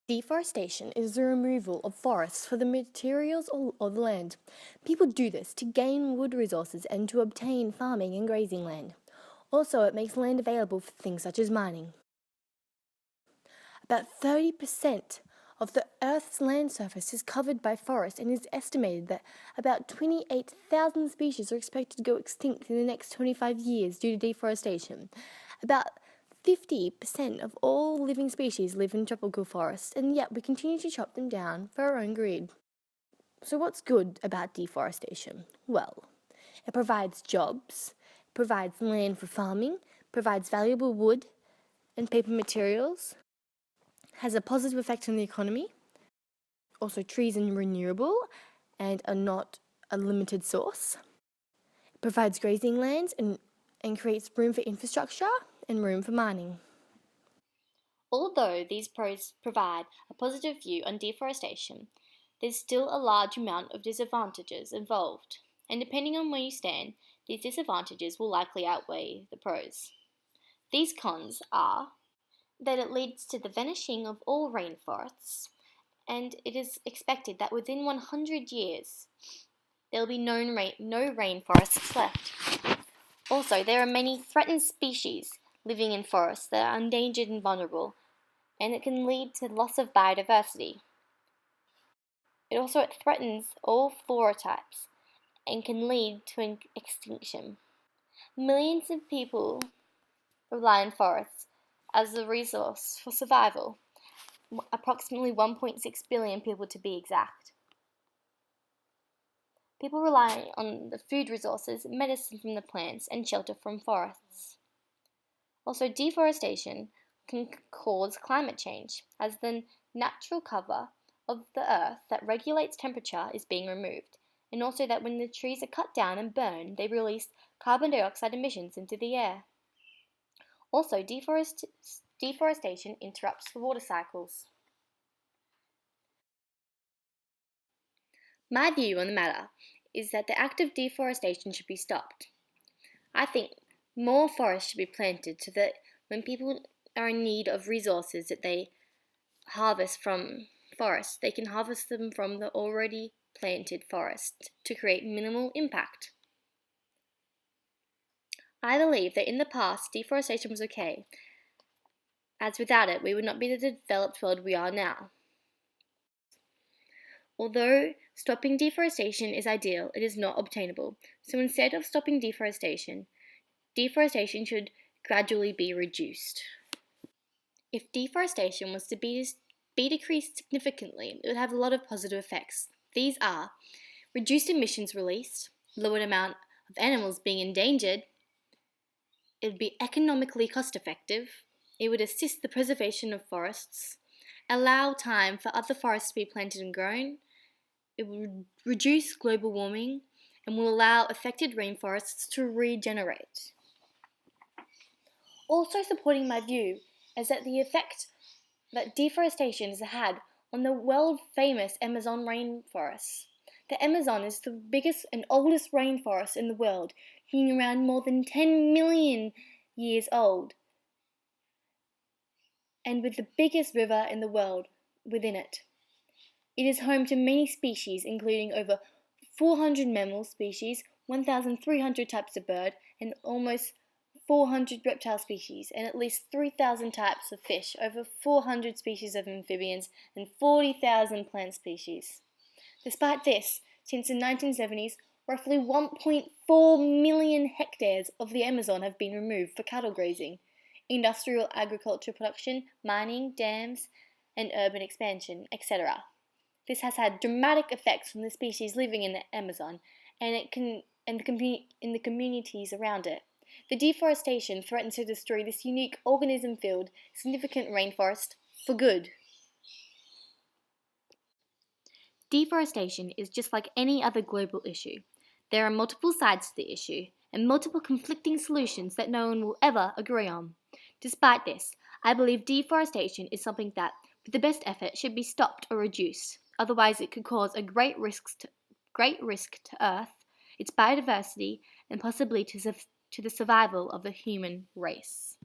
Deforestation is the removal of forests for the materials of the land. People do this to gain wood resources and to obtain farming and grazing land. Also, it makes land available for things such as mining. About 30% of the Earth's land surface is covered by forest, and it is estimated that about 28,000 species are expected to go extinct in the next 25 years due to deforestation. About 50% of all living species live in tropical forests, and yet we continue to chop them down for our own greed. So what's good about deforestation? Well, it provides jobs, provides land for farming, provides valuable wood and paper materials, has a positive effect on the economy. Also, trees are renewable and are not a limited source. It provides grazing lands and creates room for infrastructure and room for mining. Although these pros provide a positive view on deforestation, there's still a large amount of disadvantages involved, and depending on where you stand, these disadvantages will likely outweigh the pros. These cons are that it leads to the vanishing of all rainforests, and it is expected that within 100 years there will be no rainforests left. Also, there are many threatened species living in forests that are endangered and vulnerable, and it can lead to loss of biodiversity. It also threatens all flora types and can lead to extinction. Millions of people rely on forests as a resource for survival, approximately 1.6 billion people to be exact. People rely on the food resources, medicine from the plants, and shelter from forests. Also, deforestation can cause climate change, as the natural cover of the earth that regulates temperature is being removed, and also that when the trees are cut down and burned, they release carbon dioxide emissions into the air. Also, deforestation interrupts the water cycles. My view on the matter is that the act of deforestation should be stopped. I think more forests should be planted so that when people are in need of resources that they harvest from forests, they can harvest them from the already planted forest to create minimal impact. I believe that in the past, deforestation was okay, as without it, we would not be the developed world we are now. Although stopping deforestation is ideal, it is not obtainable. So instead of stopping deforestation should gradually be reduced. If deforestation was to be decreased significantly, it would have a lot of positive effects. These are reduced emissions released, lowered amount of animals being endangered, it would be economically cost effective, it would assist the preservation of forests, allow time for other forests to be planted and grown, it would reduce global warming, and will allow affected rainforests to regenerate. Also supporting my view is that the effect that deforestation has had on the world-famous Amazon rainforests. The Amazon is the biggest and oldest rainforest in the world, being around more than 10 million years old, and with the biggest river in the world within it. It is home to many species, including over 400 mammal species, 1,300 types of bird, and almost 400 reptile species, and at least 3,000 types of fish, over 400 species of amphibians, and 40,000 plant species. Despite this, since the 1970s, roughly 1.4 million hectares of the Amazon have been removed for cattle grazing, industrial agriculture production, mining, dams, and urban expansion, etc. This has had dramatic effects on the species living in the Amazon and in the communities around it. The deforestation threatens to destroy this unique organism-filled, significant rainforest for good. Deforestation is just like any other global issue. There are multiple sides to the issue and multiple conflicting solutions that no one will ever agree on. Despite this, I believe deforestation is something that, with the best effort, should be stopped or reduced. Otherwise, it could cause a great risk to Earth, its biodiversity, and possibly to the survival of the human race.